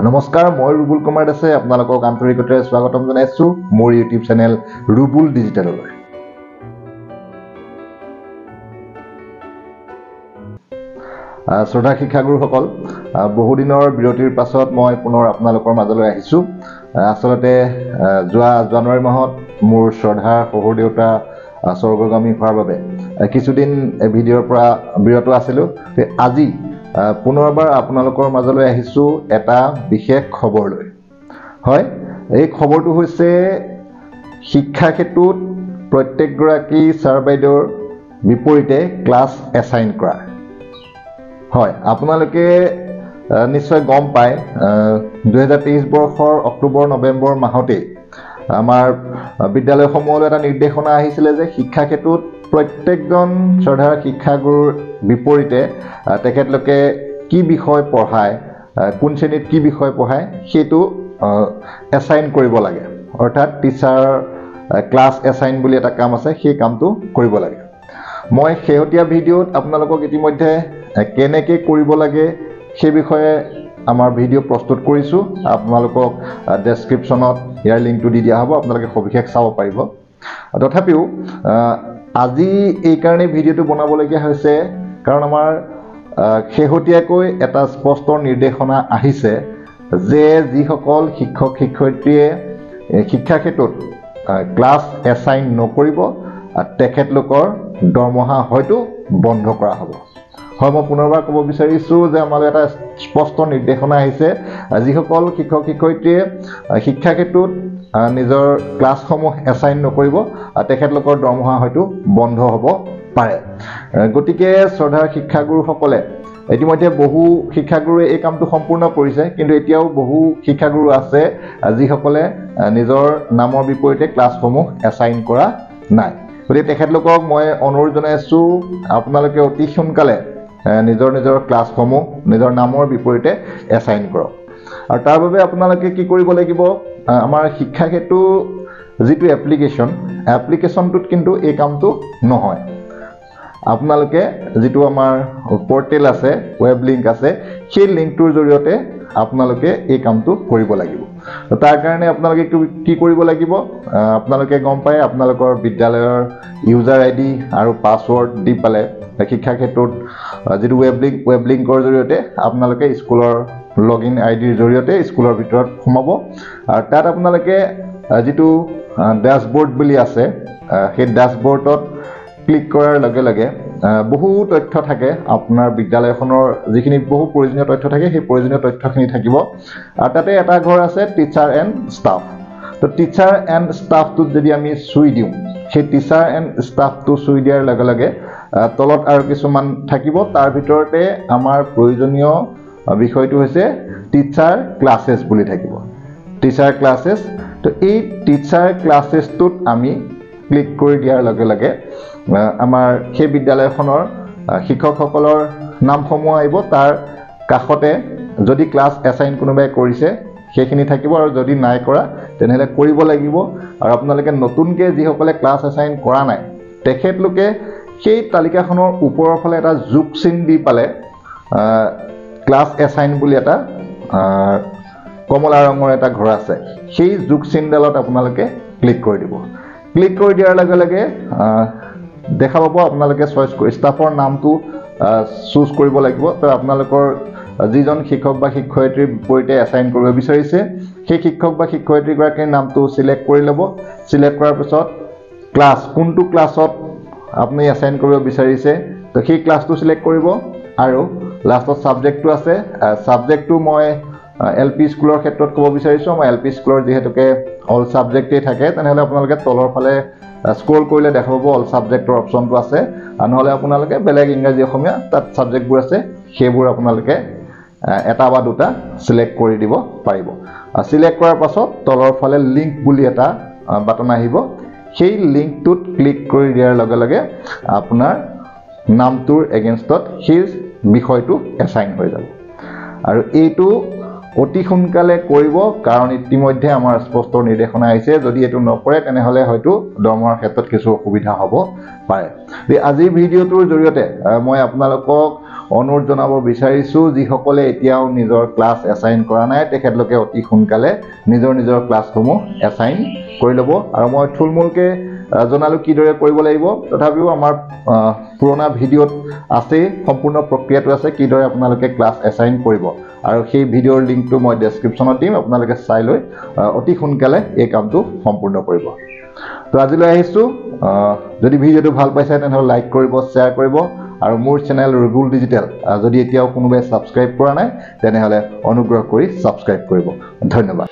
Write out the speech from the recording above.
নমস্কাৰ মই ৰুবুল কুমাৰ দাসে আপোনালোকক আন্তৰিকতাৰে স্বাগতম জনাইছো মোৰ ইউটিউব চেনেল ৰুবুল ডিজিটেললৈ। শ্ৰদ্ধা শিক্ষাগুৰুসকল, বহুদিনৰ বিৰতিৰ পাছত মই পুনৰ আপোনালোকৰ মাজলৈ আহিছো। আসলতে যোৱা জানুৱাৰী মাহত মোৰ শ্ৰদ্ধাৰ শহুৰ দেউতা স্বৰ্গগামী হোৱাৰ বাবে কিছুদিন ভিডিঅ'ৰ পৰা বিৰত আছিলো। আজি পুনৰবাৰ আপোনালোকৰ মাজলৈ আহিছো এটা বিশেষ খবৰ লৈ। হয়, এই খবৰটো হৈছে শিক্ষা ক্ষেত্ৰত প্ৰত্যেকগৰাকী ছাৰ বাইদেউৰ বিপৰীতে ক্লাছ এছাইন কৰা। হয়, আপোনালোকে নিশ্চয় গম পায় 2023 বৰ্ষৰ অক্টোবৰ নৱেম্বৰ মাহতে আমাৰ বিদ্যালয়সমূহলৈ এটা নিৰ্দেশনা আহিছিলে যে শিক্ষা ক্ষেত্ৰত প্ৰত্যেকজন শ্ৰদ্ধাৰ শিক্ষাগুৰুৰ বিপৰীতে তেখেতলোকে কি বিষয় পঢ়ায়, কোন শ্ৰেণীত কি বিষয় পঢ়ায় সেইটো এছাইন কৰিব লাগে। অৰ্থাৎ টিচাৰ ক্লাছ এছাইন বুলি এটা কাম আছে, সেই কামটো কৰিব লাগে। মই শেহতীয়া ভিডিঅ'ত আপোনালোকক ইতিমধ্যে কেনেকৈ কৰিব লাগে সেই বিষয়ে আমাৰ ভিডিঅ' প্ৰস্তুত কৰিছোঁ। আপোনালোকক ডেছক্ৰিপশ্যনত ইয়াৰ লিংকটো দি দিয়া হ'ব, আপোনালোকে সবিশেষ চাব পাৰিব। তথাপিও আজি এই কাৰণে ভিডিঅ'টো বনাবলগীয়া হৈছে কাৰণ আমাৰ শেহতীয়াকৈ এটা স্পষ্ট নিৰ্দেশনা আহিছে যে যিসকল শিক্ষক শিক্ষয়িত্ৰীয়ে শিক্ষা ক্ষেত্ৰত ক্লাছ এছাইন নকৰিব তেখেতলোকৰ দৰমহা হয়তো বন্ধ কৰা হ'ব। হয়, মই পুনৰবাৰ ক'ব বিচাৰিছোঁ যে আমালৈ এটা স্পষ্ট নিৰ্দেশনা আহিছে যিসকল শিক্ষক শিক্ষয়িত্ৰীয়ে শিক্ষা ক্ষেত্ৰত নিজৰ ক্লাছসমূহ এছাইন নকৰিব তেখেতলোকৰ দৰমহা হয়তো বন্ধ হ'ব পাৰে। গতিকে শ্ৰদ্ধাৰ শিক্ষাগুৰুসকলে ইতিমধ্যে বহু শিক্ষাগুৰুৱে এই কামটো সম্পূৰ্ণ কৰিছে, কিন্তু এতিয়াও বহু শিক্ষাগুৰু আছে যিসকলে নিজৰ নামৰ বিপৰীতে ক্লাছসমূহ এছাইন কৰা নাই। গতিকে তেখেতলোকক মই অনুৰোধ জনাইছোঁ আপোনালোকে অতি সোনকালে নিজৰ ক্লাছসমূহ নিজৰ নামৰ বিপৰীতে এছাইন কৰক। আৰু তাৰ বাবে আপোনালোকে কি কৰিব লাগিব, আমাৰ শিক্ষা ক্ষেত্ৰৰ যিটো এপ্লিকেশ্যনটোত কিন্তু এই কামটো নহয়। আপোনালোকে যিটো আমাৰ পৰ্টেল আছে, ৱেব লিংক আছে, সেই লিংকটোৰ জৰিয়তে আপোনালোকে এই কামটো কৰিব লাগিব। তাৰ কাৰণে আপোনালোকে কি কৰিব লাগিব, আপোনালোকে গম পায় আপোনালোকৰ বিদ্যালয়ৰ ইউজাৰ আইডি আৰু পাছৱৰ্ড দি পালে শিক্ষা ক্ষেত্ৰত যিটো ৱেব লিংকৰ জৰিয়তে আপোনালোকে স্কুলৰ লগইন আইডিৰ জৰিয়তে স্কুলৰ ভিতৰত সোমাব। আৰু তাত আপোনালোকে যিটো ডেছবৰ্ড বুলি আছে সেই ডেছবৰ্ডত ক্লিক কৰাৰ লগে লগে বহু তথ্য থাকে। আপোনাৰ বিদ্যালয়খনৰ যিখিনি বহু প্ৰয়োজনীয় তথ্য থাকে সেই প্ৰয়োজনীয় তথ্যখিনি থাকিব। আৰু তাতে এটা ঘৰ আছে টিচাৰ এণ্ড ষ্টাফ। তো টিচাৰ এণ্ড ষ্টাফটোত যদি আমি চুই দিওঁ, সেই টিচাৰ এণ্ড ষ্টাফটো চুই দিয়াৰ লগে লগে তলত আৰু কিছুমান থাকিব। তাৰ ভিতৰতে আমাৰ প্ৰয়োজনীয় বিষয়টো হৈছে টিচাৰ ক্লাছেছ বুলি থাকিব, টিচাৰ ক্লাছেছ। তো এই টিচাৰ ক্লাছেছটোত আমি ক্লিক কৰি দিয়াৰ লগে লগে আমাৰ সেই বিদ্যালয়খনৰ শিক্ষকসকলৰ নামসমূহ আহিব। তাৰ কাষতে যদি ক্লাছ এছাইন কোনোবাই কৰিছে সেইখিনি থাকিব, আৰু যদি নাই কৰা তেনেহ'লে কৰিব লাগিব। আৰু আপোনালোকে নতুনকৈ যিসকলে ক্লাছ এছাইন কৰা নাই তেখেতলোকে সেই তালিকাখনৰ ওপৰৰ ফালে এটা যোগ চিন দি পালে ক্লাছ এছাইন বুলি এটা কমলা ৰঙৰ এটা ঘৰ আছে, সেই যোগ চিনডালত আপোনালোকে ক্লিক কৰি দিব। ক্লিক কৰি দিয়াৰ লগে লগে দেখা পাব আপোনালোকে চইচ কৰি ষ্টাফৰ নামটো চুজ কৰিব লাগিব। তো আপোনালোকৰ যিজন শিক্ষক বা শিক্ষয়িত্ৰীৰ বিপৰীতে এছাইন কৰিব বিচাৰিছে সেই শিক্ষক বা শিক্ষয়িত্ৰীগৰাকীৰ নামটো চিলেক্ট কৰি ল'ব। চিলেক্ট কৰাৰ পিছত কোনটো ক্লাছত আপুনি এছাইন কৰিব বিচাৰিছে তো সেই ক্লাছটো চিলেক্ট কৰিব। আৰু লাষ্টত ছাবজেক্টটো আছে, ছাবজেক্টটো মই LP স্কুলৰ ক্ষেত্ৰত ক'ব বিচাৰিছোঁ। মই LP স্কুলৰ যিহেতুকে অল ছাবজেক্টেই থাকে, তেনেহ'লে আপোনালোকে তলৰ ফালে স্ক্ৰল কৰিলে দেখা পাব অল ছাবজেক্টৰ অপশ্যনটো আছে। নহ'লে আপোনালোকে বেলেগ ইংৰাজী অসমীয়া তাত ছাবজেক্টবোৰ আছে, সেইবোৰ আপোনালোকে এটা বা দুটা চিলেক্ট কৰি দিব পাৰিব। চিলেক্ট কৰাৰ পাছত তলৰ ফালে লিংক বুলি এটা বাটন আহিব, সেই লিংকটোত ক্লিক কৰি দিয়াৰ লগে লগে আপোনাৰ নামটোৰ এগেইনষ্টত সেই বিষয়টো এছাইন হৈ যাব। আৰু এইটো অতি সোনকালে কৰিব কাৰণ ইতিমধ্যে আমাৰ স্পষ্ট নিৰ্দেশনা আহিছে যদি এটো নকৰে তেনেহলে হয়তো দৰমহাৰ ক্ষেত্ৰত কিছু অসুবিধা হ'ব পাৰে আজিৰ ভিডিঅ'টোৰ জৰিয়তে মই আপোনালোকক অনুৰোধ জনাব বিচাৰিছো যিসকলে এতিয়াও নিজৰ ক্লাছ এছাইন কৰা নাই তেখেতলোকে অতি সোনকালে নিজৰ ক্লাছসমূহ এছাইন কৰি ল'ব আৰু মই থুলমূলকে জনালো কিদৰে কৰিব লাগিব তথাপিও আমাৰ পুৰণা ভিডিঅ'ত আছে সম্পূৰ্ণ প্ৰক্ৰিয়াটো আছে কিদৰে আপোনালোকে ক্লাছ এছাইন কৰিব আৰু সেই ভিডিঅ'ৰ লিংকটো মই ডেসক্ৰিপচনত দিম আপোনালোকে চাই লৈ অতি সোনকালে এই কামটো সম্পূৰ্ণ কৰিব তো আজিলৈ আহিছো যদি ভিডিঅ'টো ভাল পাইছে তেনহলে লাইক কৰিব শ্বেয়াৰ কৰিব আৰু মোৰ চেনেল ৰুবুল ডিজিটেল যদি এতিয়াও কোনোবাই সাবস্ক্ৰাইব কৰা নাই তেনেহলে অনুগ্ৰহ কৰি সাবস্ক্ৰাইব কৰিব ধন্যবাদ